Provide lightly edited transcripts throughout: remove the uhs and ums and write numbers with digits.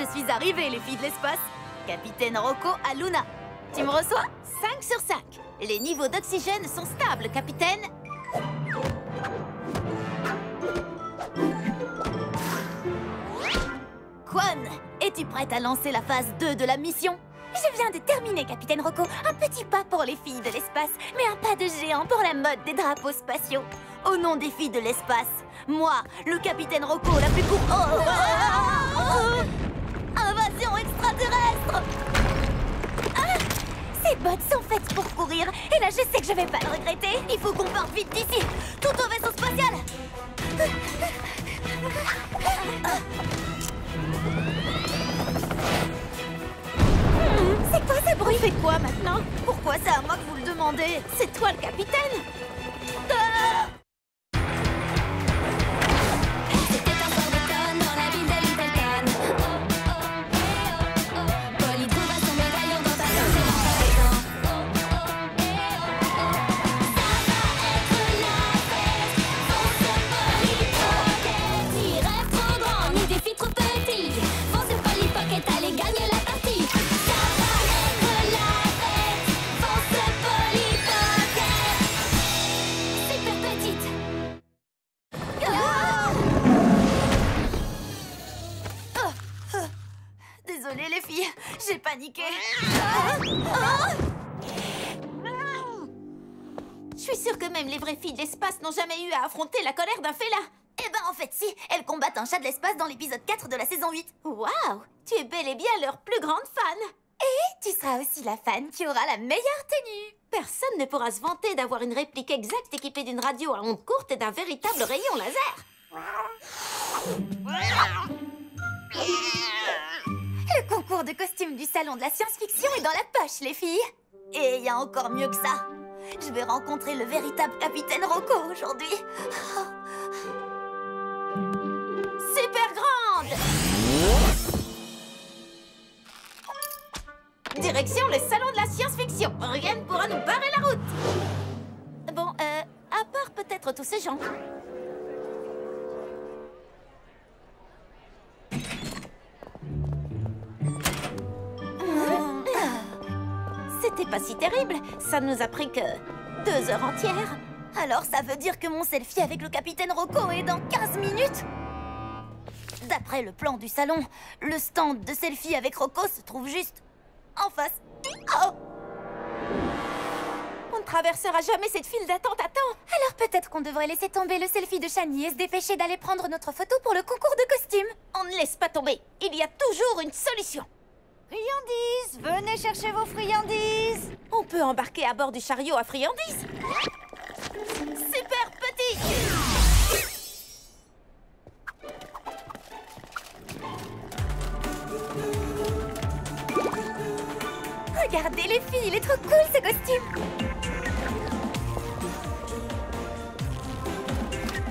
Je suis arrivée, les filles de l'espace. Capitaine Rocco à Luna. Tu me reçois? 5 sur 5. Les niveaux d'oxygène sont stables, capitaine. Quan, es-tu prête à lancer la phase 2 de la mission? Je viens de terminer, Capitaine Rocco. Un petit pas pour les filles de l'espace, mais un pas de géant pour la mode des drapeaux spatiaux. Au nom des filles de l'espace, moi, le capitaine Rocco, la plus courte... Invasion extraterrestre! Ces bottes sont faites pour courir, et là je sais que je vais pas le regretter. Il faut qu'on parte vite d'ici. Tout au vaisseau spatial. C'est quoi ce bruit? On fait quoi maintenant? Pourquoi c'est à moi que vous le demandez? C'est toi le capitaine. C'était un soir d'automne dans la ville de Little Town. Polly trouva son médaillon dans ta poche et dans ta maison. Ça va être la fête, fonce Polly Pocket. Ni rêve trop grand, ni défi trop petit. Fonce Polly Pocket, allez gagne la partie. Ça va être la fête, fonce Polly Pocket. Super petite. Désolée les filles, j'ai paniqué. Je suis sûre que même les vraies filles de l'espace n'ont jamais eu à affronter la colère d'un félin. Eh ben en fait si, elles combattent un chat de l'espace dans l'épisode 4 de la saison 8. Waouh, tu es bel et bien leur plus grande fan. Et tu seras aussi la fan qui aura la meilleure tenue. Personne ne pourra se vanter d'avoir une réplique exacte équipée d'une radio à ondes courtes et d'un véritable rayon laser. Le concours de costumes du salon de la science-fiction est dans la poche, les filles. Et il y a encore mieux que ça. Je vais rencontrer le véritable capitaine Rocco aujourd'hui. Super grande! Direction le salon de la science-fiction. Rien ne pourra nous barrer la route. Bon, à part peut-être tous ces gens. C'était pas si terrible. Ça nous a pris que 2 heures entières. Alors ça veut dire que mon selfie avec le capitaine Rocco est dans 15 minutes? D'après le plan du salon, le stand de selfie avec Rocco se trouve juste en face. Oh! On ne traversera jamais cette file d'attente à temps. Alors peut-être qu'on devrait laisser tomber le selfie de Shani et se dépêcher d'aller prendre notre photo pour le concours de costumes. On ne laisse pas tomber. Il y a toujours une solution. Friandises, venez chercher vos friandises. On peut embarquer à bord du chariot à friandises. Super petit. Regardez les filles, il est trop cool ce costume.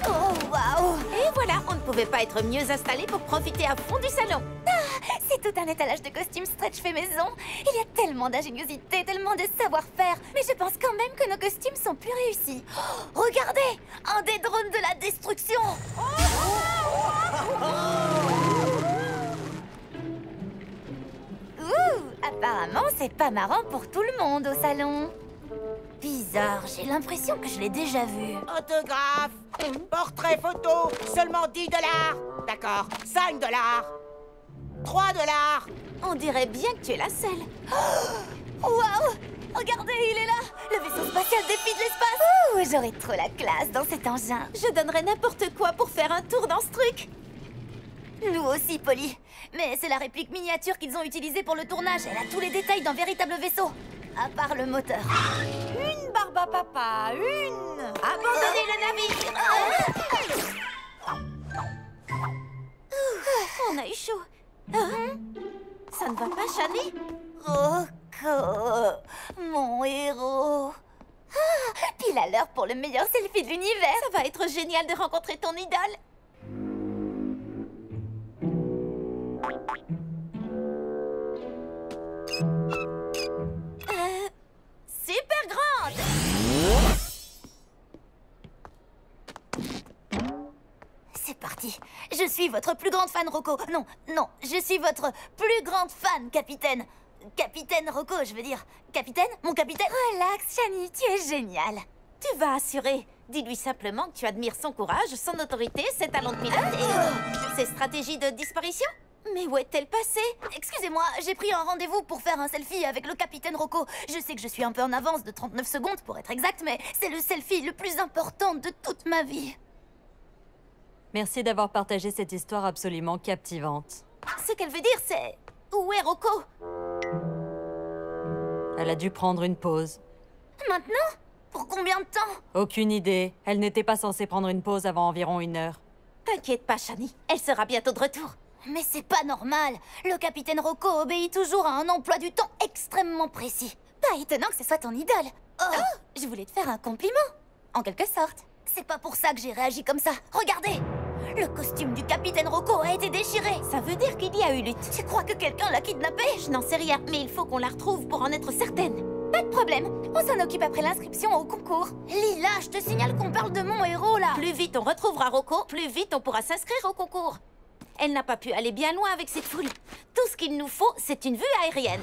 Oh, waouh! Et voilà, on ne pouvait pas être mieux installé pour profiter à fond du salon. C'est tout un étalage de costumes stretch fait maison. Il y a tellement d'ingéniosité, tellement de savoir-faire. Mais je pense quand même que nos costumes sont plus réussis. Oh, regardez! Un des drones de la destruction! Ouh! Apparemment, c'est pas marrant pour tout le monde au salon. Bizarre, j'ai l'impression que je l'ai déjà vu. Autographe, portrait photo, seulement 10 $. D'accord, 5 $. 3 $. On dirait bien que tu es la seule. Waouh! Regardez, il est là! Le vaisseau spatial des filles de l'espace! Ouh, j'aurais trop la classe dans cet engin. Je donnerais n'importe quoi pour faire un tour dans ce truc. Nous aussi, Polly. Mais c'est la réplique miniature qu'ils ont utilisée pour le tournage. Elle a tous les détails d'un véritable vaisseau. À part le moteur. Une barbe à papa, une. Abandonnez le navire. On a eu chaud. Hein? Ça ne va pas, Shani? Rocco, mon héros. Pile à l'heure pour le meilleur selfie de l'univers. Ça va être génial de rencontrer ton idole. Super grande. C'est parti. parti. Je suis votre plus grande fan, Rocco. Non, non, je suis votre plus grande fan, capitaine. Capitaine Rocco, je veux dire. Capitaine? Mon capitaine? Relax, Shani, tu es génial. Tu vas assurer. Dis-lui simplement que tu admires son courage, son autorité, ses talents de pilote et ses stratégies de disparition. Mais où est-elle passée? Excusez-moi, j'ai pris un rendez-vous pour faire un selfie avec le capitaine Rocco. Je sais que je suis un peu en avance de 39 secondes pour être exact, mais c'est le selfie le plus important de toute ma vie. Merci d'avoir partagé cette histoire absolument captivante. Ce qu'elle veut dire, c'est... Où est Rocco? Elle a dû prendre une pause. Maintenant? Pour combien de temps? Aucune idée. Elle n'était pas censée prendre une pause avant environ 1 heure. T'inquiète pas, Shani. Elle sera bientôt de retour. Mais c'est pas normal. Le capitaine Rocco obéit toujours à un emploi du temps extrêmement précis. Pas étonnant que ce soit ton idole. Oh, je voulais te faire un compliment. En quelque sorte. C'est pas pour ça que j'ai réagi comme ça. Regardez! Le costume du capitaine Rocco a été déchiré. Ça veut dire qu'il y a eu lutte. Tu crois que quelqu'un l'a kidnappé? Je n'en sais rien, mais il faut qu'on la retrouve pour en être certaine. Pas de problème. On s'en occupe après l'inscription au concours. Lila, je te signale qu'on parle de mon héros, là. Plus vite on retrouvera Rocco, plus vite on pourra s'inscrire au concours. Elle n'a pas pu aller bien loin avec cette foule. Tout ce qu'il nous faut, c'est une vue aérienne.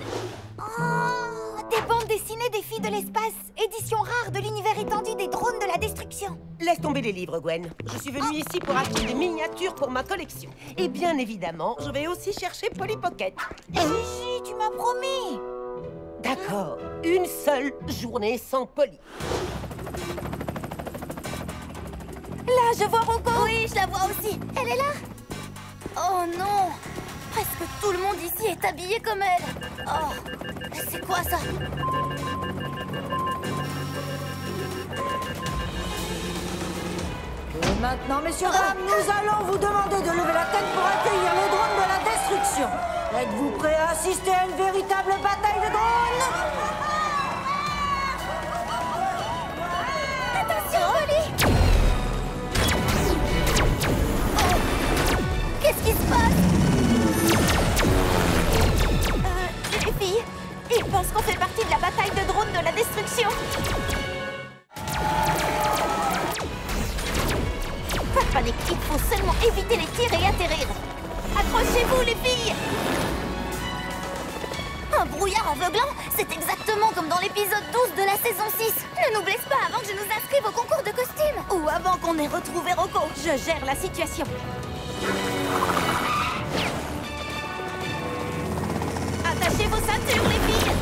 Oh, des bandes dessinées des filles de l'espace. Édition rare de l'univers étendu des drones de la destruction. Laisse tomber les livres, Gwen. Je suis venue ici pour acheter des miniatures pour ma collection. Et bien évidemment, je vais aussi chercher Polly Pocket. Gigi, tu m'as promis. D'accord, une seule journée sans Polly. Là, je vois Rocco. Oui, je la vois aussi. Elle est là. Oh non. Presque tout le monde ici est habillé comme elle. Oh, c'est quoi ça? Et maintenant, messieurs, dames, nous allons vous demander de lever la tête pour accueillir les drones de la destruction. Êtes-vous prêts à assister à une véritable bataille de drones? Attention, Polly. Oh, qu'est-ce qui se passe? Les filles, ils pensent qu'on fait partie de la bataille de drones de la destruction. Pas de panique, il faut seulement éviter les tirs et atterrir. Accrochez-vous, les filles! Un brouillard aveuglant? C'est exactement comme dans l'épisode 12 de la saison 6. Ne nous blesse pas avant que je nous inscrive au concours de costumes. Ou avant qu'on ait retrouvé Rocco. Je gère la situation. Attachez vos ceintures, les filles!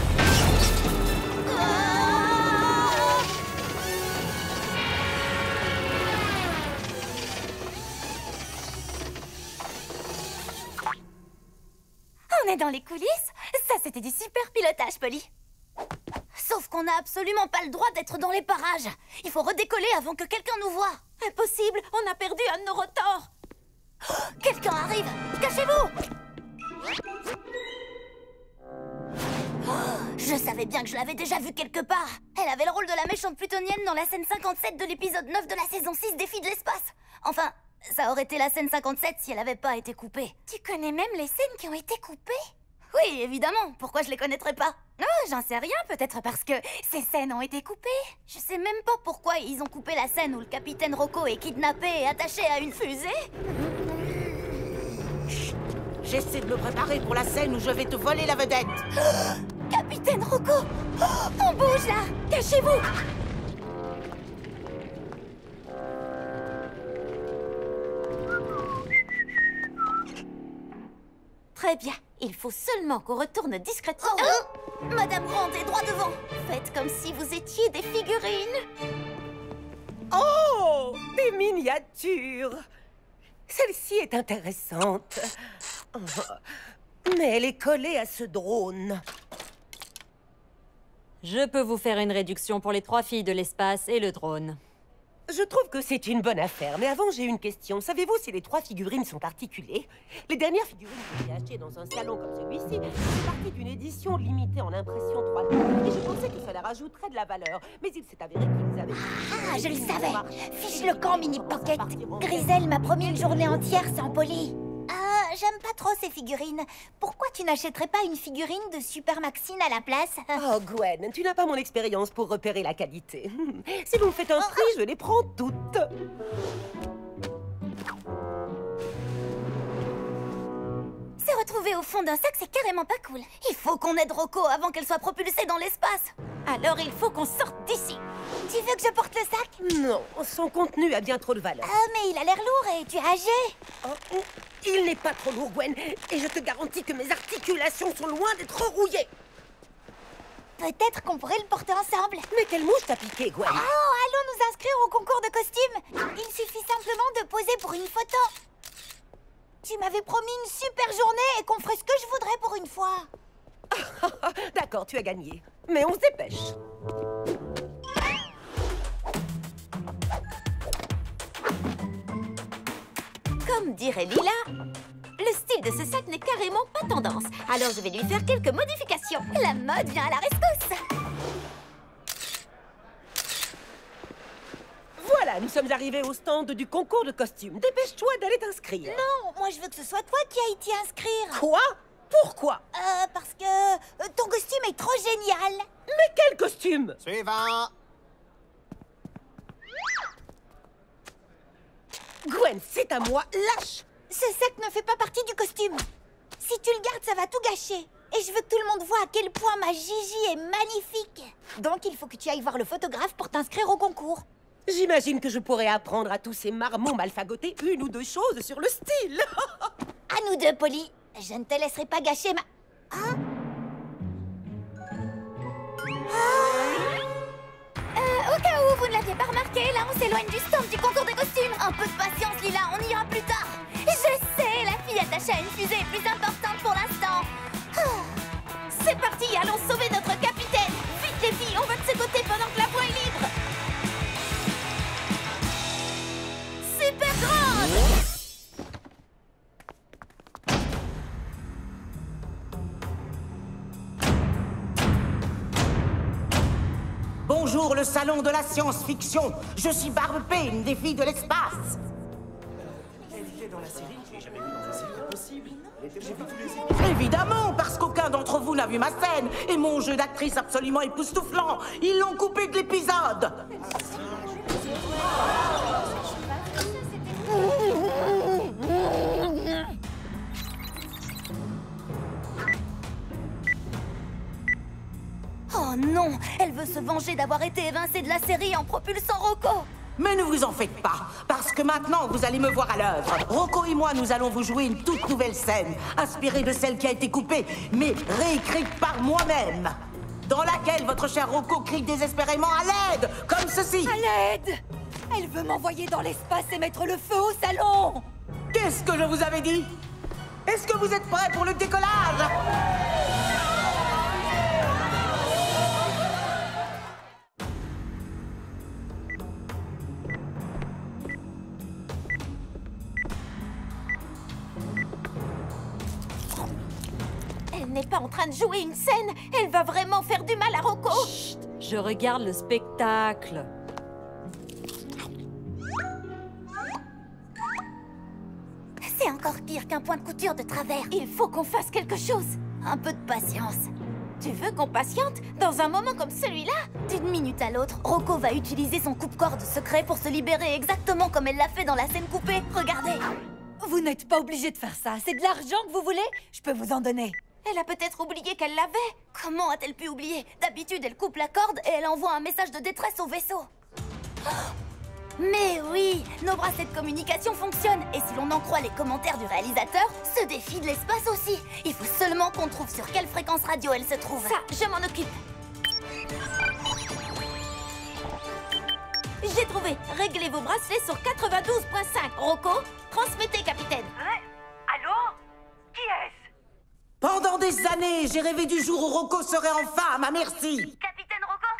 On est dans les coulisses? Ça, c'était du super pilotage, Polly. Sauf qu'on n'a absolument pas le droit d'être dans les parages. Il faut redécoller avant que quelqu'un nous voie. Impossible, on a perdu un de nos rotors. Oh, quelqu'un arrive! Cachez-vous! Oh, je savais bien que je l'avais déjà vue quelque part. Elle avait le rôle de la méchante plutonienne dans la scène 57 de l'épisode 9 de la saison 6 des Filles de l'espace. Enfin, ça aurait été la scène 57 si elle n'avait pas été coupée. Tu connais même les scènes qui ont été coupées? Oui, évidemment. Pourquoi je les connaîtrais pas? Oh, j'en sais rien. Peut-être parce que ces scènes ont été coupées. Je sais même pas pourquoi ils ont coupé la scène où le capitaine Rocco est kidnappé et attaché à une fusée. J'essaie de me préparer pour la scène où je vais te voler la vedette. Capitaine Rocco! Oh, on bouge là! Cachez-vous! Très bien, il faut seulement qu'on retourne discrètement. Oh, Madame Grant est droit devant. Faites comme si vous étiez des figurines. Oh, des miniatures. Celle-ci est intéressante. Oh, mais elle est collée à ce drone. Je peux vous faire une réduction pour les 3 filles de l'espace et le drone. Je trouve que c'est une bonne affaire, mais avant j'ai une question. Savez-vous si les 3 figurines sont articulées? Les dernières figurines que j'ai achetées dans un salon comme celui-ci font partie d'une édition limitée en impression 3D. Et je pensais que cela rajouterait de la valeur. Mais il s'est avéré qu'ils avaient... Ah, je le savais! Fiche le camp, Mini Pocket! Griselle m'a promis une journée entière sans Polly. Ah, j'aime pas trop ces figurines. Pourquoi tu n'achèterais pas une figurine de Super Maxine à la place? Oh, Gwen, tu n'as pas mon expérience pour repérer la qualité. Si vous me faites un prix, je les prends toutes. retrouver au fond d'un sac, c'est carrément pas cool. Il faut qu'on aide Rocco avant qu'elle soit propulsée dans l'espace. Alors il faut qu'on sorte d'ici. Tu veux que je porte le sac? Non, son contenu a bien trop de valeur. Ah, mais il a l'air lourd et tu es âgé. Oh, il n'est pas trop lourd, Gwen. Et je te garantis que mes articulations sont loin d'être rouillées. Peut-être qu'on pourrait le porter ensemble. Mais quelle mouche t'a piqué, Gwen? Oh, allons nous inscrire au concours de costumes. Il suffit simplement de poser pour une photo. Tu m'avais promis une super journée et qu'on ferait ce que je voudrais pour une fois. D'accord, tu as gagné. Mais on se dépêche. Comme dirait Lila, le style de ce sac n'est carrément pas tendance. Alors je vais lui faire quelques modifications. La mode vient à la rescousse. Voilà, nous sommes arrivés au stand du concours de costumes. Dépêche-toi d'aller t'inscrire. Non, moi je veux que ce soit toi qui ailles t'y inscrire. Quoi? Pourquoi? Parce que ton costume est trop génial. Mais quel costume? Suivant. Gwen, c'est à moi, lâche! Ce sac ne fait pas partie du costume. Si tu le gardes, ça va tout gâcher. Et je veux que tout le monde voit à quel point ma Gigi est magnifique. Donc il faut que tu ailles voir le photographe pour t'inscrire au concours. J'imagine que je pourrais apprendre à tous ces marmots malfagotés une ou deux choses sur le style. À nous deux, Polly. Je ne te laisserai pas gâcher ma... Hein? Au cas où vous ne l'aviez pas remarqué, là on s'éloigne du stand du concours de costumes. Un peu de patience, Lila, on ira plus tard. Je sais, la fille attachée à une fusée est plus importante pour l'instant. C'est parti, allons sauver notre capitaine. Vite les filles, on va de ce côté pendant que la voie est libre. Super grande! Bonjour le salon de la science-fiction. Je suis Barbe Payne, des filles de l'espace. Évidemment, parce qu'aucun d'entre vous n'a vu ma scène et mon jeu d'actrice absolument époustouflant. Ils l'ont coupé de l'épisode. Oh non, elle veut se venger d'avoir été évincée de la série en propulsant Rocco. Mais ne vous en faites pas, parce que maintenant vous allez me voir à l'œuvre. Rocco et moi, nous allons vous jouer une toute nouvelle scène, inspirée de celle qui a été coupée, mais réécrite par moi-même, dans laquelle votre cher Rocco crie désespérément à l'aide, comme ceci. À l'aide! Elle veut m'envoyer dans l'espace et mettre le feu au salon. Qu'est-ce que je vous avais dit? Est-ce que vous êtes prêts pour le décollage? Elle n'est pas en train de jouer une scène. Elle va vraiment faire du mal à Rocco. Chut, je regarde le spectacle. C'est encore pire qu'un point de couture de travers. Il faut qu'on fasse quelque chose. Un peu de patience. Tu veux qu'on patiente dans un moment comme celui-là? D'une minute à l'autre, Rocco va utiliser son coupe-corde secret pour se libérer exactement comme elle l'a fait dans la scène coupée. Regardez. Vous n'êtes pas obligé de faire ça. C'est de l'argent que vous voulez? Je peux vous en donner. Elle a peut-être oublié qu'elle l'avait. Comment a-t-elle pu oublier? D'habitude, elle coupe la corde et elle envoie un message de détresse au vaisseau. Mais oui, nos bracelets de communication fonctionnent. Et si l'on en croit les commentaires du réalisateur, ce défi de l'espace aussi. Il faut seulement qu'on trouve sur quelle fréquence radio elle se trouve. Ça, je m'en occupe. J'ai trouvé. Réglez vos bracelets sur 92.5. Rocco, transmettez, capitaine. Allô? Qui est-ce? Pendant des années, j'ai rêvé du jour où Rocco serait enfin à ma merci. Capitaine Rocco,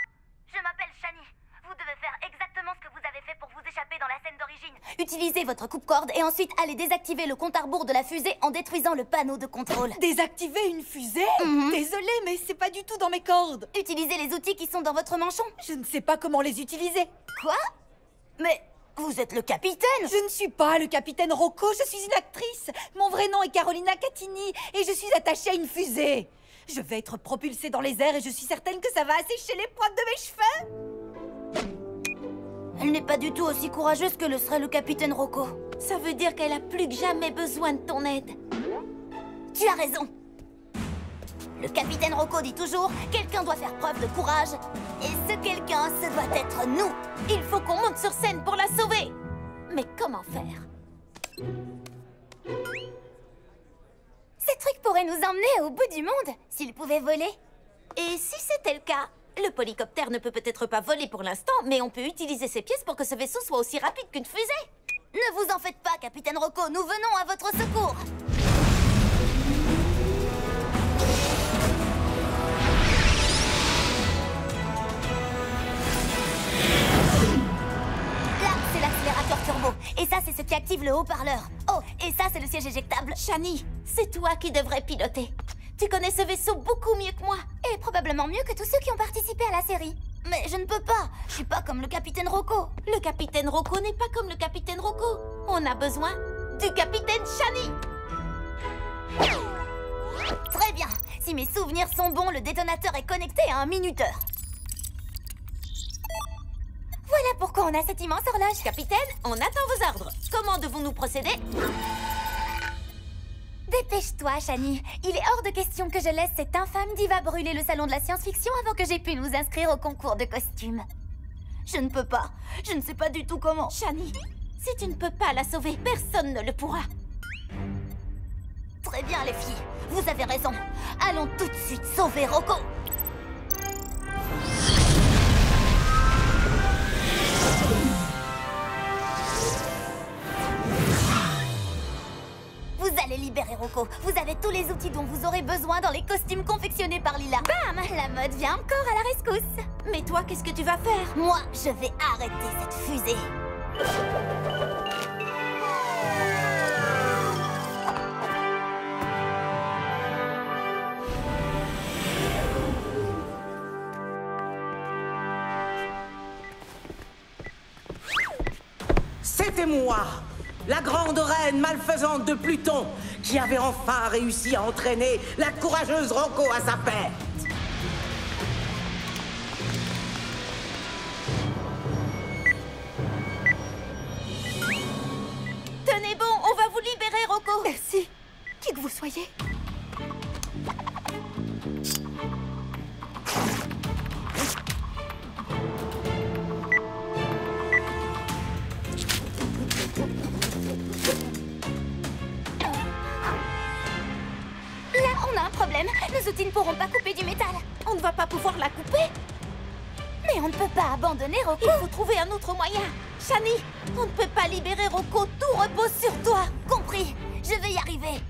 je m'appelle Shani. Vous devez faire exactement ce que vous avez fait pour vous échapper dans la scène d'origine. Utilisez votre coupe-corde et ensuite allez désactiver le compte à rebours de la fusée en détruisant le panneau de contrôle. Désactiver une fusée? Désolée, mais c'est pas du tout dans mes cordes. Utilisez les outils qui sont dans votre manchon. Je ne sais pas comment les utiliser. Quoi? Mais vous êtes le capitaine! Je ne suis pas le capitaine Rocco, je suis une actrice. Mon vrai nom est Carolina Catini et je suis attachée à une fusée. Je vais être propulsée dans les airs et je suis certaine que ça va assécher les pointes de mes cheveux. Elle n'est pas du tout aussi courageuse que le serait le capitaine Rocco. Ça veut dire qu'elle a plus que jamais besoin de ton aide. Tu as raison. Le capitaine Rocco dit toujours, quelqu'un doit faire preuve de courage. Et ce quelqu'un, ce doit être nous. Il faut qu'on monte sur scène pour la sauver. Mais comment faire? Ces trucs pourraient nous emmener au bout du monde, s'ils pouvaient voler. Et si c'était le cas? Le polycoptère ne peut peut-être pas voler pour l'instant, mais on peut utiliser ces pièces pour que ce vaisseau soit aussi rapide qu'une fusée. Ne vous en faites pas, capitaine Rocco, nous venons à votre secours. Là, c'est l'accélérateur turbo. Et ça, c'est ce qui active le haut-parleur. Oh, et ça, c'est le siège éjectable. Shani, c'est toi qui devrais piloter. Tu connais ce vaisseau beaucoup mieux que moi. Et probablement mieux que tous ceux qui ont participé à la série. Mais je ne peux pas. Je suis pas comme le capitaine Rocco. Le capitaine Rocco n'est pas comme le capitaine Rocco. On a besoin du capitaine Shani. Très bien. Si mes souvenirs sont bons, le détonateur est connecté à un minuteur. Voilà pourquoi on a cette immense horloge. Capitaine, on attend vos ordres. Comment devons-nous procéder? Dépêche-toi, Shani. Il est hors de question que je laisse cette infâme diva brûler le salon de la science-fiction avant que j'aie pu nous inscrire au concours de costumes. Je ne peux pas. Je ne sais pas du tout comment. Shani, si tu ne peux pas la sauver, personne ne le pourra. Très bien, les filles. Vous avez raison. Allons tout de suite sauver Rocco. Vous allez libérer Rocco. Vous avez tous les outils dont vous aurez besoin dans les costumes confectionnés par Lila. Bam! La mode vient encore à la rescousse. Mais toi, qu'est-ce que tu vas faire? Moi, je vais arrêter cette fusée. C'était moi, la grande reine malfaisante de Pluton, qui avait enfin réussi à entraîner la courageuse Rocco à sa perte. Tenez bon, on va vous libérer, Rocco. Merci, qui que vous soyez. Là, on a un problème. Nos outils ne pourront pas couper du métal. On ne va pas pouvoir la couper. Mais on ne peut pas abandonner Rocco. Il faut trouver un autre moyen. Shani, on ne peut pas libérer Rocco. Tout repose sur toi. Compris. Je vais y arriver.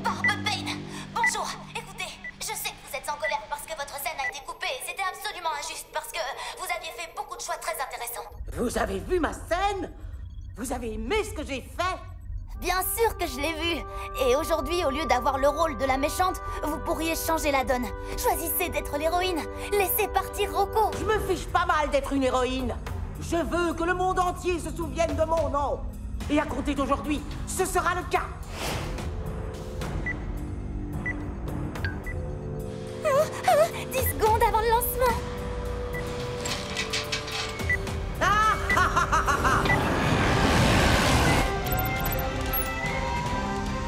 Barbe Payne, bonjour. Écoutez, je sais que vous êtes en colère parce que votre scène a été coupée. C'était absolument injuste parce que vous aviez fait beaucoup de choix très intéressants. Vous avez vu ma scène? Vous avez aimé ce que j'ai fait? Bien sûr que je l'ai vu. Et aujourd'hui, au lieu d'avoir le rôle de la méchante, vous pourriez changer la donne. Choisissez d'être l'héroïne. Laissez partir Rocco. Je me fiche pas mal d'être une héroïne. Je veux que le monde entier se souvienne de mon nom. Et à compter d'aujourd'hui, ce sera le cas. 10 secondes avant le lancement.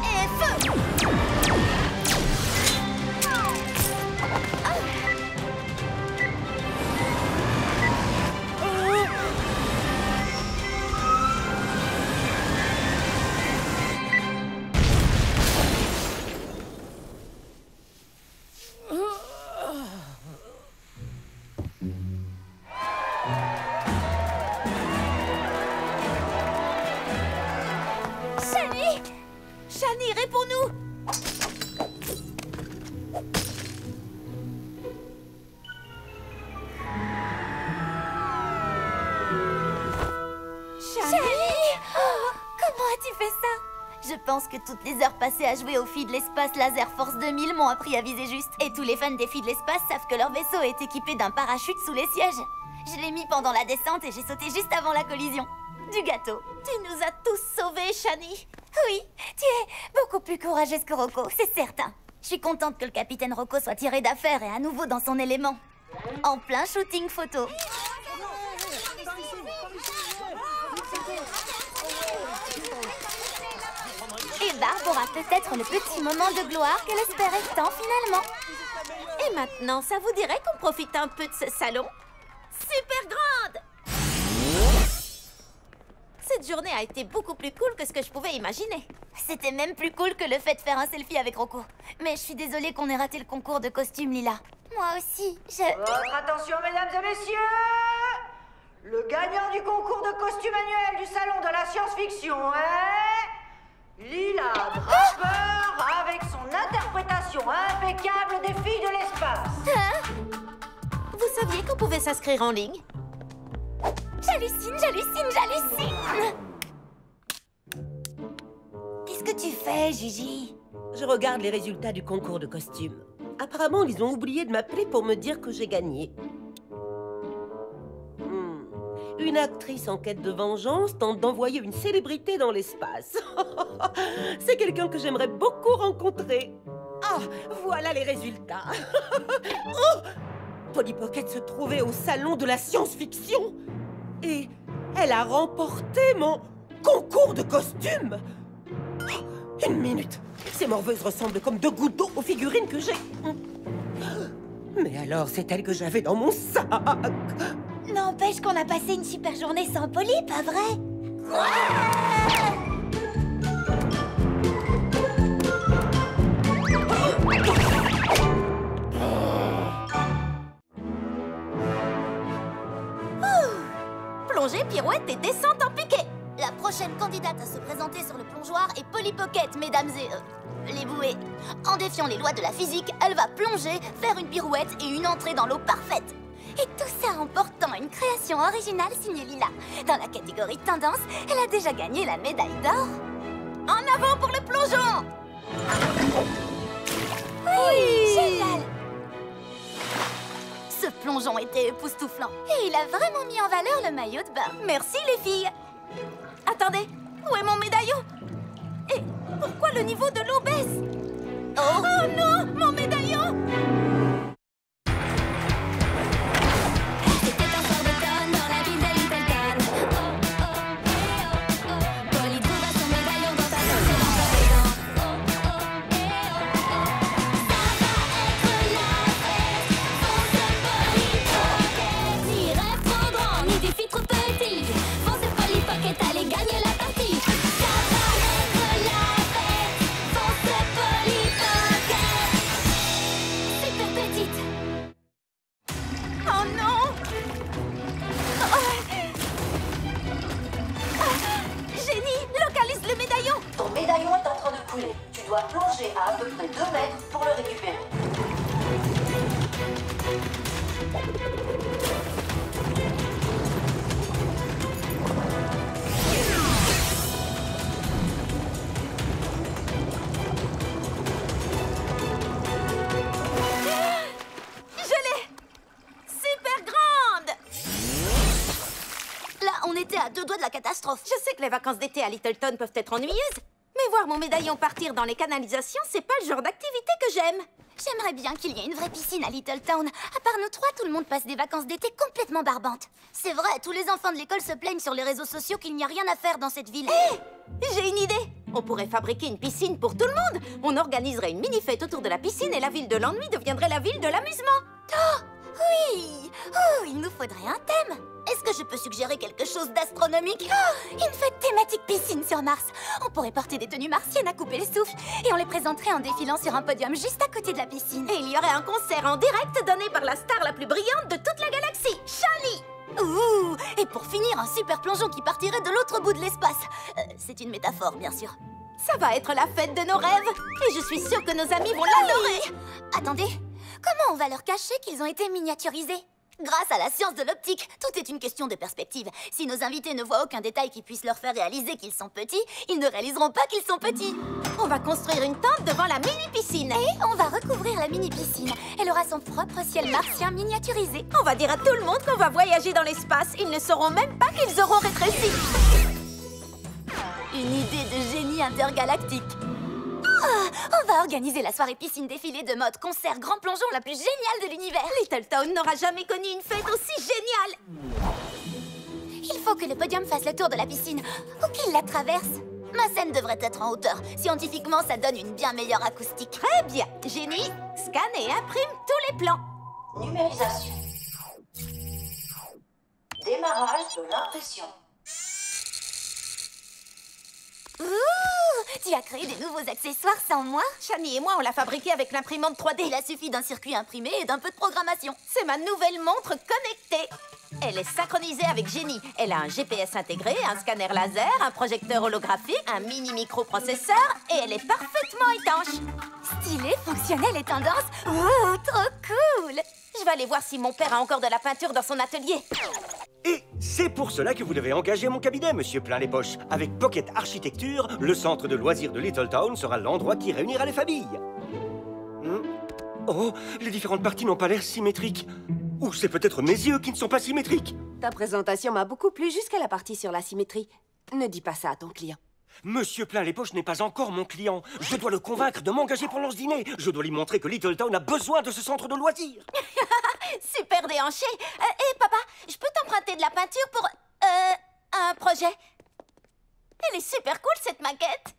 Et feu! Shani! Shani, réponds-nous. Shani! Oh, comment as-tu fait ça? Je pense que toutes les heures passées à jouer aux filles de l'espace Laser Force 2000 m'ont appris à viser juste. Et tous les fans des filles de l'espace savent que leur vaisseau est équipé d'un parachute sous les sièges. Je l'ai mis pendant la descente et j'ai sauté juste avant la collision. Du gâteau. Tu nous as tous sauvés, Shani. Oui, tu es beaucoup plus courageuse que Rocco, c'est certain. Je suis contente que le capitaine Rocco soit tiré d'affaire et à nouveau dans son élément. En plein shooting photo. Barbe aura peut-être le petit moment de gloire qu'elle espérait tant finalement. Et maintenant, ça vous dirait qu'on profite un peu de ce salon? Super grande! Cette journée a été beaucoup plus cool que ce que je pouvais imaginer. C'était même plus cool que le fait de faire un selfie avec Rocco. Mais je suis désolée qu'on ait raté le concours de costumes, Lila. Moi aussi, Votre attention, mesdames et messieurs! Le gagnant du concours de costumes annuel du Salon de la Science-Fiction est... Lila Draper avec son interprétation impeccable des filles de l'espace. Vous saviez qu'on pouvait s'inscrire en ligne? J'hallucine, j'hallucine, j'hallucine! Qu'est-ce que tu fais, Gigi? Je regarde les résultats du concours de costumes. Apparemment, ils ont oublié de m'appeler pour me dire que j'ai gagné. Une actrice en quête de vengeance tente d'envoyer une célébrité dans l'espace. C'est quelqu'un que j'aimerais beaucoup rencontrer. Ah, voilà les résultats. Oh, Polly Pocket se trouvait au salon de la science-fiction. Et elle a remporté mon concours de costumes. Oh, une minute. Ces morveuses ressemblent comme deux gouttes d'eau aux figurines que j'ai. Mais alors, c'est elle que j'avais dans mon sac. N'empêche qu'on a passé une super journée sans Polly, pas vrai? Plongée, pirouette et descente en piqué. La prochaine candidate à se présenter sur le plongeoir est Polly Pocket, mesdames et... les bouées. En défiant les lois de la physique, elle va plonger, faire une pirouette et une entrée dans l'eau parfaite. Et tout ça en portant une création originale signée Lila. Dans la catégorie tendance, elle a déjà gagné la médaille d'or. En avant pour le plongeon! Oui! Génial! Ce plongeon était époustouflant. Et il a vraiment mis en valeur le maillot de bain. Merci les filles! Attendez, où est mon médaillon? Et pourquoi le niveau de l'eau baisse? Oh non, mon médaillon! C'était un soir d'automne dans la ville de Littleton. Oh, oh, eh, oh, oh. Polly trouva son médaillon dans ta poche et dans ta maison. Oh, oh, eh, oh, oh. Ça va être la fête. Fonce Polly Pocket. Ni rêve trop grand, ni défi trop petit. Fonce Polly Pocket, allez gagner la partie. Ça va être la fête. Fonce Polly Pocket. Super petite. Oh non! Génie, localise le médaillon! Ton médaillon est en train de couler. Tu dois plonger à peu près 2 mètres pour le récupérer. Je l'ai! Super grande! Là, on était à 2 doigts de la catastrophe. Je sais que les vacances d'été à Littleton peuvent être ennuyeuses, mais voir mon médaillon partir dans les canalisations, c'est pas le genre d'activité que j'aime. J'aimerais bien qu'il y ait une vraie piscine à Littleton. À part nous trois, tout le monde passe des vacances d'été complètement barbantes. C'est vrai, tous les enfants de l'école se plaignent sur les réseaux sociaux qu'il n'y a rien à faire dans cette ville. Hé! J'ai une idée! On pourrait fabriquer une piscine pour tout le monde. On organiserait une mini-fête autour de la piscine et la ville de l'ennui deviendrait la ville de l'amusement. Oh, oui! Oh, il nous faudrait un thème. Est-ce que je peux suggérer quelque chose d'astronomique? Oh, une fête thématique piscine sur Mars. On pourrait porter des tenues martiennes à couper le souffle et on les présenterait en défilant sur un podium juste à côté de la piscine. Et il y aurait un concert en direct donné par la star la plus brillante de toute la galaxie, Charlie. Ouh! Et pour finir, un super plongeon qui partirait de l'autre bout de l'espace. C'est une métaphore, bien sûr. Ça va être la fête de nos rêves. Et je suis sûre que nos amis vont l'adorer. Attendez, comment on va leur cacher qu'ils ont été miniaturisés? Grâce à la science de l'optique, tout est une question de perspective. Si nos invités ne voient aucun détail qui puisse leur faire réaliser qu'ils sont petits, ils ne réaliseront pas qu'ils sont petits. On va construire une tente devant la mini-piscine. Et on va recouvrir la mini-piscine. Elle aura son propre ciel martien miniaturisé. On va dire à tout le monde qu'on va voyager dans l'espace. Ils ne sauront même pas qu'ils auront rétréci. Une idée de génie intergalactique. On va organiser la soirée piscine défilé de mode concert grand plongeon la plus géniale de l'univers. Littleton n'aura jamais connu une fête aussi géniale. Il faut que le podium fasse le tour de la piscine ou qu'il la traverse. Ma scène devrait être en hauteur. Scientifiquement, ça donne une bien meilleure acoustique. Très bien. Génie, scanne et imprime tous les plans. Numérisation. Démarrage de l'impression. Ouh! Tu as créé des nouveaux accessoires sans moi? Shani et moi, on l'a fabriqué avec l'imprimante 3D. Il a suffi d'un circuit imprimé et d'un peu de programmation. C'est ma nouvelle montre connectée. Elle est synchronisée avec Génie. Elle a un GPS intégré, un scanner laser, un projecteur holographique, un mini microprocesseur et elle est parfaitement étanche. Stylé, fonctionnel et tendance. Ouh, trop cool! Je vais aller voir si mon père a encore de la peinture dans son atelier. Et c'est pour cela que vous devez engager mon cabinet, monsieur Plein les Poches. Avec Pocket Architecture, le centre de loisirs de Little Town sera l'endroit qui réunira les familles. Oh, les différentes parties n'ont pas l'air symétriques. Ou c'est peut-être mes yeux qui ne sont pas symétriques. Ta présentation m'a beaucoup plu jusqu'à la partie sur la symétrie. Ne dis pas ça à ton client. Monsieur Plein les Poches n'est pas encore mon client. Je dois le convaincre de m'engager pendant ce dîner. Je dois lui montrer que Little Town a besoin de ce centre de loisirs. Super déhanché. Hé, papa, je peux t'emprunter de la peinture pour... un projet? Elle est super cool, cette maquette.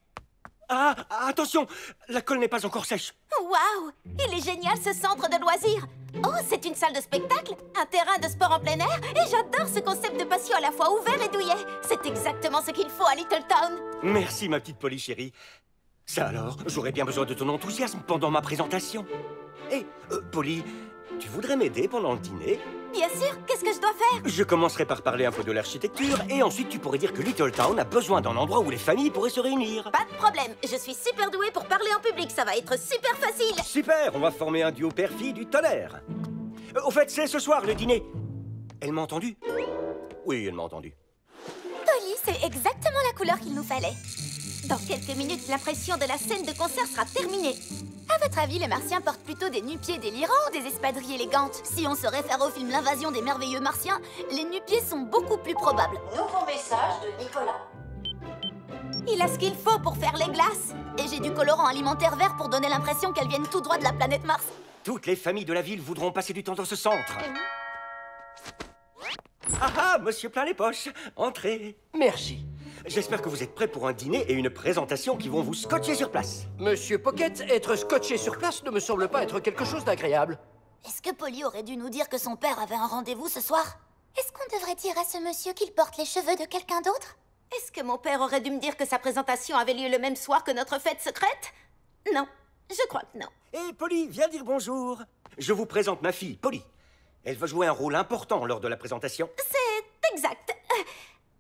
Ah, attention, la colle n'est pas encore sèche. Waouh, il est génial, ce centre de loisirs. Oh, c'est une salle de spectacle, un terrain de sport en plein air. Et j'adore ce concept de patio à la fois ouvert et douillet. C'est exactement ce qu'il faut à Little Town. Merci, ma petite Polly chérie. Ça alors, j'aurais bien besoin de ton enthousiasme pendant ma présentation. Hé, Polly, tu voudrais m'aider pendant le dîner? Bien sûr, qu'est-ce que je dois faire? Je commencerai par parler un peu de l'architecture et ensuite tu pourrais dire que Little Town a besoin d'un endroit où les familles pourraient se réunir. Pas de problème, je suis super douée pour parler en public, ça va être super facile. Super, on va former un duo père-fille du tonnerre. Au fait, c'est ce soir le dîner. Elle m'a entendu? Oui, elle m'a entendu. Polly, c'est exactement la couleur qu'il nous fallait. Dans quelques minutes, l'impression de la scène de concert sera terminée. À votre avis, les Martiens portent plutôt des nu-pieds délirants ou des espadrilles élégantes? Si on se réfère au film L'invasion des merveilleux Martiens, les nu-pieds sont beaucoup plus probables. Nouveau message de Nicolas. Il a ce qu'il faut pour faire les glaces. Et j'ai du colorant alimentaire vert pour donner l'impression qu'elles viennent tout droit de la planète Mars. Toutes les familles de la ville voudront passer du temps dans ce centre. Ah ah, monsieur Plein les Poches, entrez. Merci. J'espère que vous êtes prêts pour un dîner et une présentation qui vont vous scotcher sur place. Monsieur Pocket, être scotché sur place ne me semble pas être quelque chose d'agréable. Est-ce que Polly aurait dû nous dire que son père avait un rendez-vous ce soir? Est-ce qu'on devrait dire à ce monsieur qu'il porte les cheveux de quelqu'un d'autre? Est-ce que mon père aurait dû me dire que sa présentation avait lieu le même soir que notre fête secrète? Non, je crois que non. Hé, Polly, viens dire bonjour. Je vous présente ma fille, Polly. Elle va jouer un rôle important lors de la présentation. C'est exact.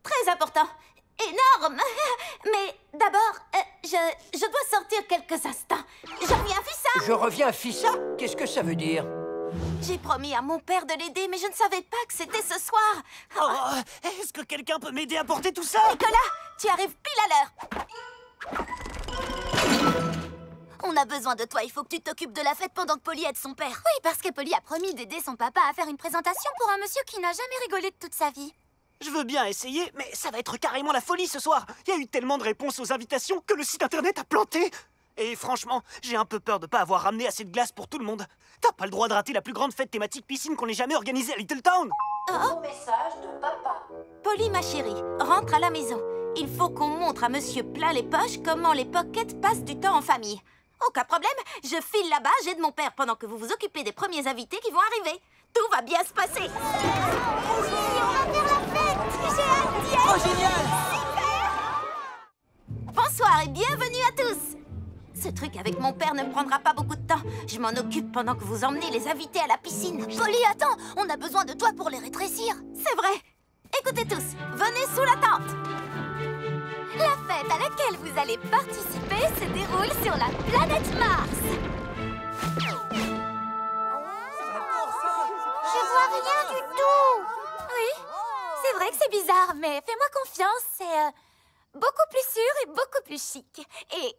Très important. Énorme. Mais d'abord, je dois sortir quelques instants. Je reviens, Fissa. Je reviens, Fissa? Qu'est-ce que ça veut dire? J'ai promis à mon père de l'aider, mais je ne savais pas que c'était ce soir. Oh, est-ce que quelqu'un peut m'aider à porter tout ça? Nicolas, tu arrives pile à l'heure. On a besoin de toi, il faut que tu t'occupes de la fête pendant que Polly aide son père. Oui, parce que Polly a promis d'aider son papa à faire une présentation pour un monsieur qui n'a jamais rigolé de toute sa vie. Je veux bien essayer, mais ça va être carrément la folie ce soir. Il y a eu tellement de réponses aux invitations que le site internet a planté. Et franchement, j'ai un peu peur de pas avoir ramené assez de glace pour tout le monde. T'as pas le droit de rater la plus grande fête thématique piscine qu'on ait jamais organisée à Little Town. Nouveau message de papa. Polly, ma chérie, rentre à la maison. Il faut qu'on montre à monsieur Plein les Poches comment les Pockets passent du temps en famille. Aucun problème, je file là-bas, j'aide mon père pendant que vous vous occupez des premiers invités qui vont arriver. Tout va bien se passer. On va faire la fête. J'ai hâte d'y être. Oh, génial! Bonsoir et bienvenue à tous. Ce truc avec mon père ne prendra pas beaucoup de temps. Je m'en occupe pendant que vous emmenez les invités à la piscine. Polly, attends, on a besoin de toi pour les rétrécir. C'est vrai. Écoutez tous, venez sous la tente. La fête à laquelle vous allez participer se déroule sur la planète Mars. Je vois rien du tout. Oui, c'est vrai que c'est bizarre, mais fais-moi confiance, c'est beaucoup plus sûr et beaucoup plus chic. Et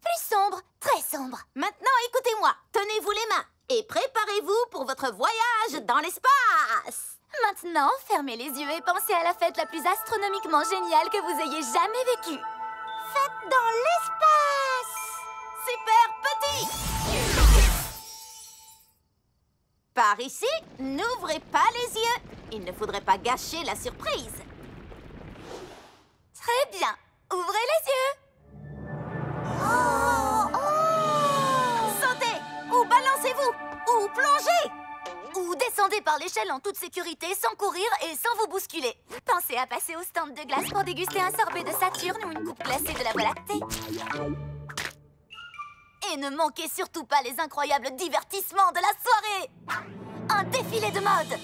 plus sombre, très sombre. Maintenant, écoutez-moi. Tenez-vous les mains et préparez-vous pour votre voyage dans l'espace. Maintenant, fermez les yeux et pensez à la fête la plus astronomiquement géniale que vous ayez jamais vécue. Fête dans l'espace! Super petit! Par ici, n'ouvrez pas les yeux. Il ne faudrait pas gâcher la surprise. Très bien. Ouvrez les yeux. Sautez, ou balancez-vous, ou plongez. Ou descendez par l'échelle en toute sécurité, sans courir et sans vous bousculer. Pensez à passer au stand de glace pour déguster un sorbet de Saturne ou une coupe glacée de la Voie lactée. Et ne manquez surtout pas les incroyables divertissements de la soirée. Un défilé de mode.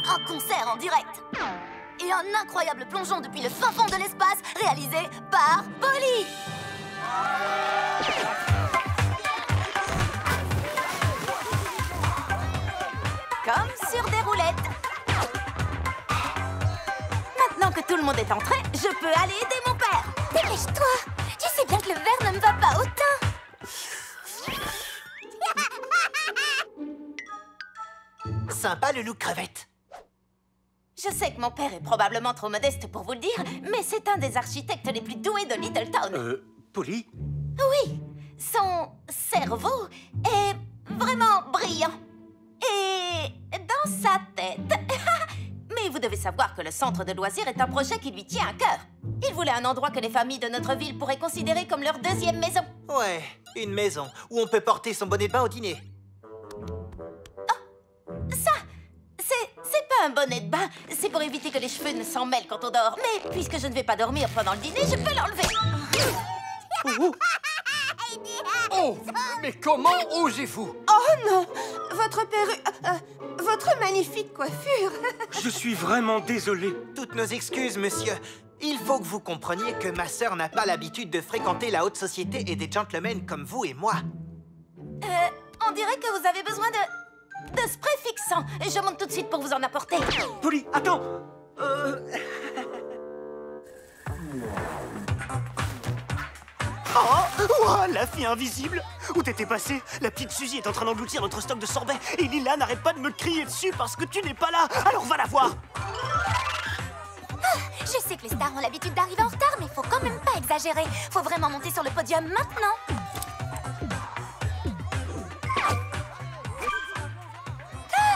Un concert en direct. Et un incroyable plongeon depuis le fin fond de l'espace réalisé par Polly. Comme sur des roulettes. Maintenant que tout le monde est entré, je peux aller aider mon père. Dépêche-toi. Tu sais bien que le verre ne me va pas autant. Sympa le look crevette. Je sais que mon père est probablement trop modeste pour vous le dire, mais c'est un des architectes les plus doués de Littleton. Polly? Oui, son cerveau est vraiment brillant. Et dans sa tête... Mais vous devez savoir que le centre de loisirs est un projet qui lui tient à cœur. Il voulait un endroit que les familles de notre ville pourraient considérer comme leur deuxième maison. Ouais, une maison où on peut porter son bonnet de bain au dîner. Ça, c'est pas un bonnet de bain. C'est pour éviter que les cheveux ne s'en mêlent quand on dort. Mais puisque je ne vais pas dormir pendant le dîner, je peux l'enlever. Oh, mais comment osez-vous? Oh non! Votre perruque... votre magnifique coiffure. Je suis vraiment désolé. Toutes nos excuses, monsieur. Il faut que vous compreniez que ma sœur n'a pas l'habitude de fréquenter la haute société et des gentlemen comme vous et moi. On dirait que vous avez besoin de spray fixant. Je monte tout de suite pour vous en apporter. Polly, attends. Oh, la fille invisible! Où t'étais passée? La petite Suzy est en train d'engloutir notre stock de sorbet et Lila n'arrête pas de me crier dessus parce que tu n'es pas là. Alors va la voir! Je sais que les stars ont l'habitude d'arriver en retard, mais faut quand même pas exagérer. Faut vraiment monter sur le podium maintenant.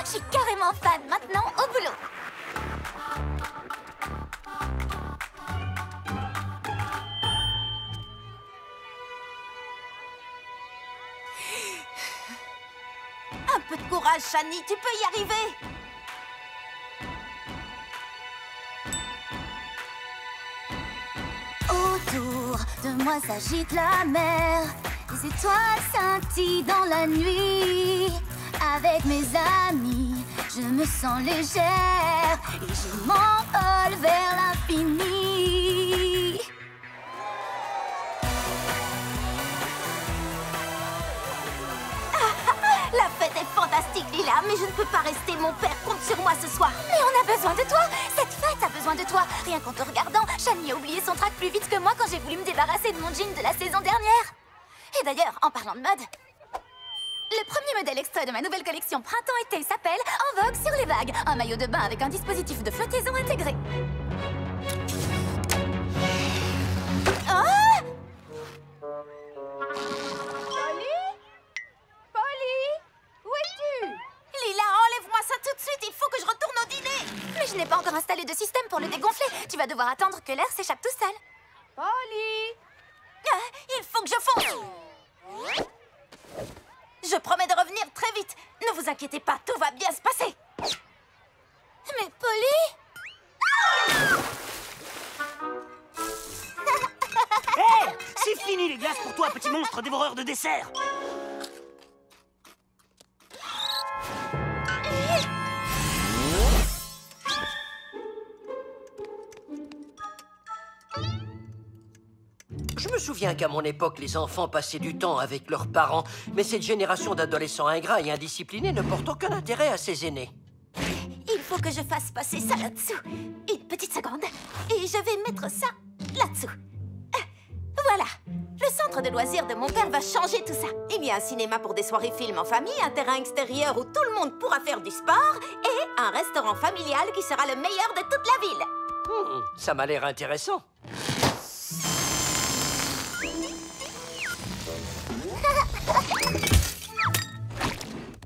Je suis carrément fan. Maintenant, au boulot. Un peu de courage, Shani, tu peux y arriver. Autour de moi s'agite la mer. Les étoiles scintillent dans la nuit. Avec mes amis, je me sens légère et je m'envole vers l'infini. La fête est fantastique, Lila, mais je ne peux pas rester. Mon père compte sur moi ce soir. Mais on a besoin de toi. Cette fête a besoin de toi. Rien qu'en te regardant, Shani a oublié son trac plus vite que moi quand j'ai voulu me débarrasser de mon jean de la saison dernière. Et d'ailleurs, en parlant de mode, le premier modèle extrait de ma nouvelle collection printemps-été s'appelle En vogue sur les vagues. Un maillot de bain avec un dispositif de flottaison intégré. Ah! Où es-tu? Lila, enlève-moi ça tout de suite. Il faut que je retourne au dîner. Mais je n'ai pas encore installé de système pour le dégonfler. Tu vas devoir attendre que l'air s'échappe tout seul. Polly! Il faut que je fonce. Je promets de revenir très vite. Ne vous inquiétez pas, tout va bien se passer. Mais Polly? Hé! C'est fini les glaces pour toi, petit monstre dévoreur de dessert! Je me souviens qu'à mon époque, les enfants passaient du temps avec leurs parents, mais cette génération d'adolescents ingrats et indisciplinés ne porte aucun intérêt à ses aînés. Il faut que je fasse passer ça là-dessous. Une petite seconde. Et je vais mettre ça là-dessous. Voilà. Le centre de loisirs de mon père va changer tout ça. Il y a un cinéma pour des soirées films en famille, un terrain extérieur où tout le monde pourra faire du sport et un restaurant familial qui sera le meilleur de toute la ville. Ça m'a l'air intéressant.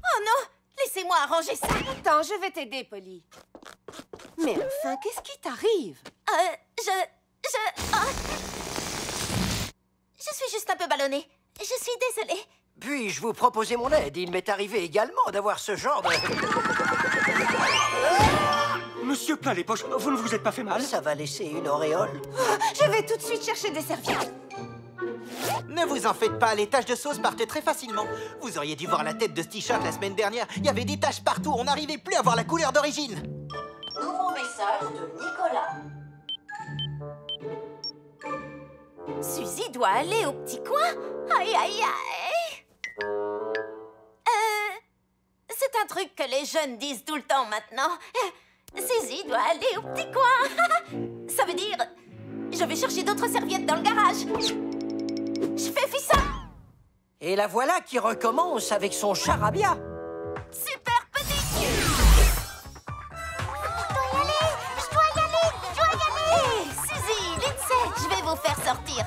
Oh non! Laissez-moi arranger ça. Attends, je vais t'aider, Polly. Mais enfin, qu'est-ce qui t'arrive? Je suis juste un peu ballonnée. Je suis désolée. Puis-je vous proposer mon aide? Il m'est arrivé également d'avoir ce genre de... Monsieur Plein les Poches, vous ne vous êtes pas fait mal? Ça va laisser une auréole. Je vais tout de suite chercher des serviettes. Ne vous en faites pas, les taches de sauce partent très facilement. Vous auriez dû voir la tête de ce t-shirt la semaine dernière. Il y avait des taches partout, on n'arrivait plus à voir la couleur d'origine. Nouveau message de Nicolas. Suzy doit aller au petit coin. Aïe, aïe, aïe. C'est un truc que les jeunes disent tout le temps maintenant. Suzy doit aller au petit coin. Ça veut dire... Je vais chercher d'autres serviettes dans le garage. Je fais fissa. Et la voilà qui recommence avec son charabia. Super petit. Je dois y aller. Hé, Suzy, Lindsay, je vais vous faire sortir.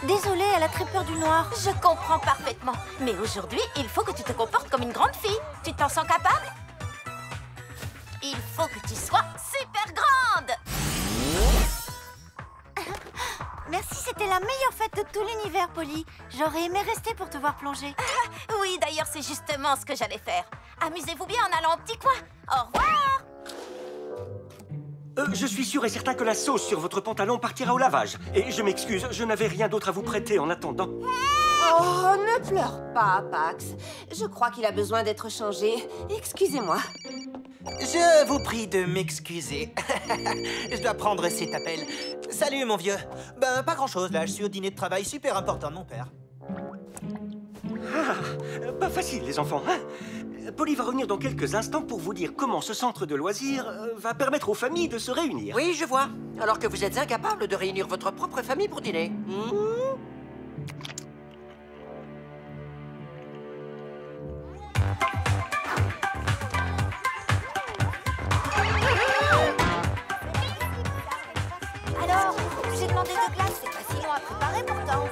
Désolée, elle a très peur du noir. Je comprends parfaitement. Mais aujourd'hui, il faut que tu te comportes comme une grande fille. Tu t'en sens capable? Il faut que tu sois super grande. Merci, c'était la meilleure fête de tout l'univers, Polly. J'aurais aimé rester pour te voir plonger. Oui, d'ailleurs, c'est justement ce que j'allais faire. Amusez-vous bien en allant au petit coin. Au revoir. Je suis sûr et certain que la sauce sur votre pantalon partira au lavage. Et je m'excuse, je n'avais rien d'autre à vous prêter en attendant. Oh, ne pleure pas, Pax. Je crois qu'il a besoin d'être changé. Excusez-moi. Je vous prie de m'excuser. Je dois prendre cet appel. Salut, mon vieux. Ben, pas grand-chose, là. Je suis au dîner de travail super important de mon père. Ah, pas facile, les enfants, hein? Polly va revenir dans quelques instants pour vous dire comment ce centre de loisirs va permettre aux familles de se réunir. Oui, je vois. Alors que vous êtes incapable de réunir votre propre famille pour dîner. Alors, j'ai demandé de glace, c'est pas si long à préparer pourtant.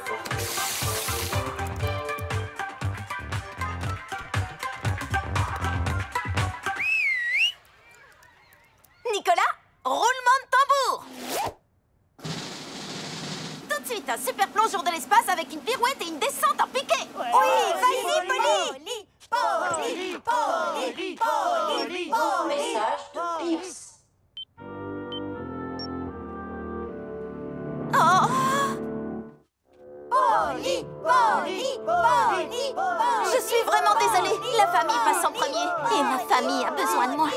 Nicolas, roulement de tambour. Tout de suite, un super plongeon de l'espace avec une pirouette et une descente en piqué. Oui, vas-y, Polly. Message de Pierce. Oh. Je suis vraiment désolée. La famille passe en premier. Et ma famille a besoin de moi.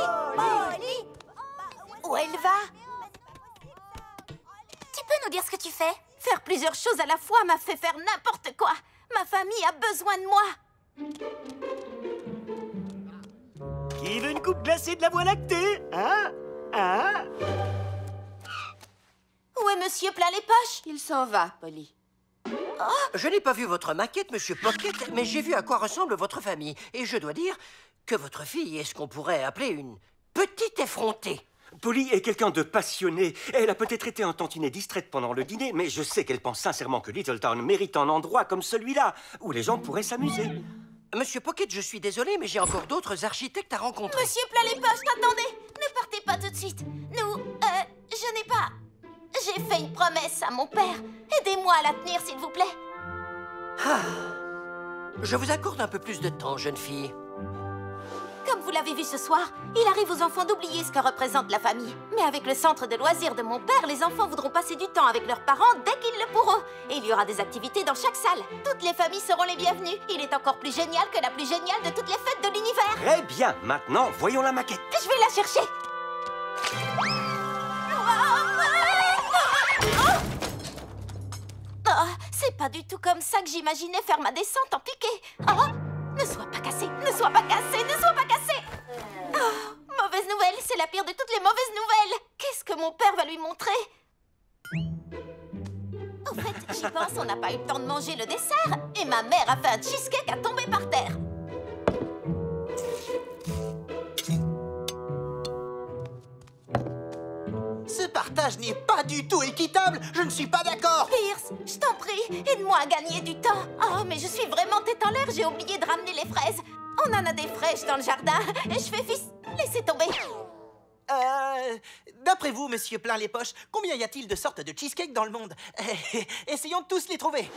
Où elle va? Tu peux nous dire ce que tu fais? Faire plusieurs choses à la fois m'a fait faire n'importe quoi. Ma famille a besoin de moi. Qui veut une coupe glacée de la Voie lactée? Hein? Hein? Où est Monsieur Plein les Poches? Il s'en va, Polly. Je n'ai pas vu votre maquette, Monsieur Pocket, mais j'ai vu à quoi ressemble votre famille. Et je dois dire que votre fille est ce qu'on pourrait appeler une petite effrontée. Polly est quelqu'un de passionné. Elle a peut-être été un tantinet distraite pendant le dîner, mais je sais qu'elle pense sincèrement que Littletown mérite un endroit comme celui-là, où les gens pourraient s'amuser. Monsieur Pocket, je suis désolé, mais j'ai encore d'autres architectes à rencontrer. Monsieur Plein les Poches, attendez. Ne partez pas tout de suite. Je n'ai pas... J'ai fait une promesse à mon père. Aidez-moi à la tenir, s'il vous plaît. Je vous accorde un peu plus de temps, jeune fille. Comme vous l'avez vu ce soir, il arrive aux enfants d'oublier ce que représente la famille. Mais avec le centre de loisirs de mon père, les enfants voudront passer du temps avec leurs parents dès qu'ils le pourront. Et il y aura des activités dans chaque salle. Toutes les familles seront les bienvenues. Il est encore plus génial que la plus géniale de toutes les fêtes de l'univers. Très bien, maintenant, voyons la maquette. Je vais la chercher. Oh, c'est pas du tout comme ça que j'imaginais faire ma descente en piqué. Oh, ne sois pas cassé, ne sois pas cassé, ne sois pas cassé. Oh, mauvaise nouvelle, c'est la pire de toutes les mauvaises nouvelles. Qu'est-ce que mon père va lui montrer? Au fait, j'y pense, on n'a pas eu le temps de manger le dessert. Et ma mère a fait un cheesecake à tomber par terre. Ce partage n'est pas du tout équitable. Je ne suis pas d'accord. Pierce, je t'en prie, aide-moi à gagner du temps. Oh, mais je suis vraiment tête en l'air, j'ai oublié de ramener les fraises. On en a des fraîches dans le jardin. Et je fais fils... Laissez tomber. D'après vous, monsieur plein les poches, combien y a-t-il de sortes de cheesecake dans le monde? Essayons de tous les trouver.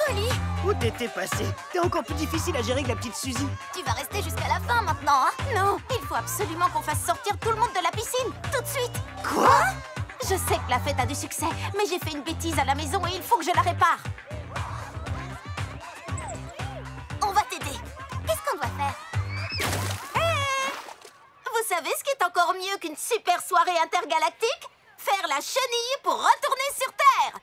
Polly, Où t'étais passé? T'es encore plus difficile à gérer que la petite Suzy. tu vas rester jusqu'à la fin maintenant, hein? Non, il faut absolument qu'on fasse sortir tout le monde de la piscine, tout de suite. Quoi? Je sais que la fête a du succès, mais j'ai fait une bêtise à la maison et il faut que je la répare. On va t'aider. Qu'est-ce qu'on doit faire? Vous savez ce qui est encore mieux qu'une super soirée intergalactique? Faire la chenille pour retourner sur Terre.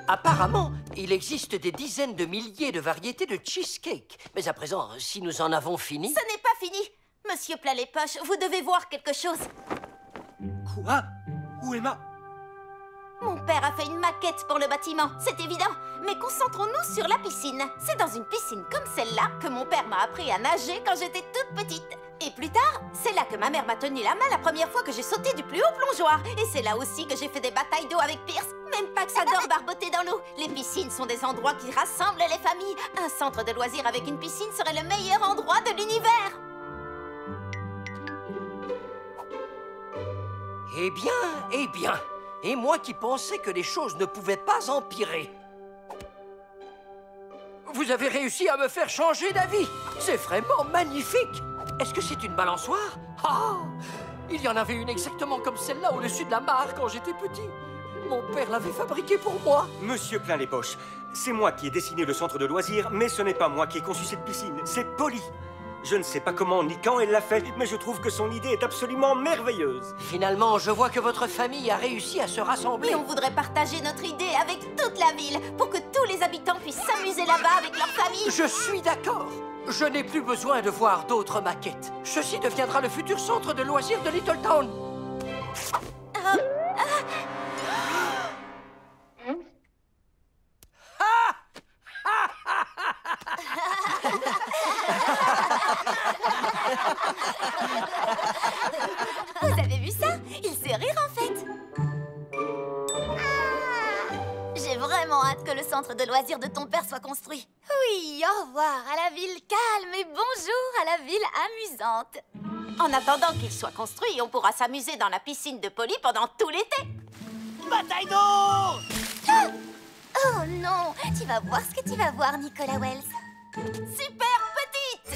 Apparemment, il existe des dizaines de milliers de variétés de cheesecake. Mais à présent, si nous en avons fini... Ce n'est pas fini. Monsieur Plat les Poches, vous devez voir quelque chose. Quoi? Où est ma... Mon père a fait une maquette pour le bâtiment, c'est évident. Mais concentrons-nous sur la piscine. C'est dans une piscine comme celle-là que mon père m'a appris à nager quand j'étais toute petite. Et plus tard, c'est là que ma mère m'a tenu la main la première fois que j'ai sauté du plus haut plongeoir. Et c'est là aussi que j'ai fait des batailles d'eau avec Pierce. Même pas que ça adore barboter dans l'eau. Les piscines sont des endroits qui rassemblent les familles. Un centre de loisirs avec une piscine serait le meilleur endroit de l'univers. Eh bien. Et moi qui pensais que les choses ne pouvaient pas empirer. Vous avez réussi à me faire changer d'avis. C'est vraiment magnifique. Est-ce que c'est une balançoire? Ah! Il y en avait une exactement comme celle-là au-dessus de la mare quand j'étais petit. Mon père l'avait fabriquée pour moi. Monsieur Plein les Poches, c'est moi qui ai dessiné le centre de loisirs, mais ce n'est pas moi qui ai conçu cette piscine, c'est Polly. Je ne sais pas comment ni quand elle l'a fait, mais je trouve que son idée est absolument merveilleuse. Finalement, je vois que votre famille a réussi à se rassembler. Et on voudrait partager notre idée avec toute la ville pour que tous les habitants puissent s'amuser là-bas avec leur famille. Je suis d'accord. Je n'ai plus besoin de voir d'autres maquettes. Ceci deviendra le futur centre de loisirs de Little Town. Vous avez vu ça? Il sait rire en fait. J'ai vraiment hâte que le centre de loisirs de ton père soit construit. Oui, au revoir à la ville calme et bonjour à la ville amusante. En attendant qu'il soit construit, on pourra s'amuser dans la piscine de Polly pendant tout l'été. Bataille d'eau! Oh non, tu vas voir ce que tu vas voir, Nicolas Wells. Super petite!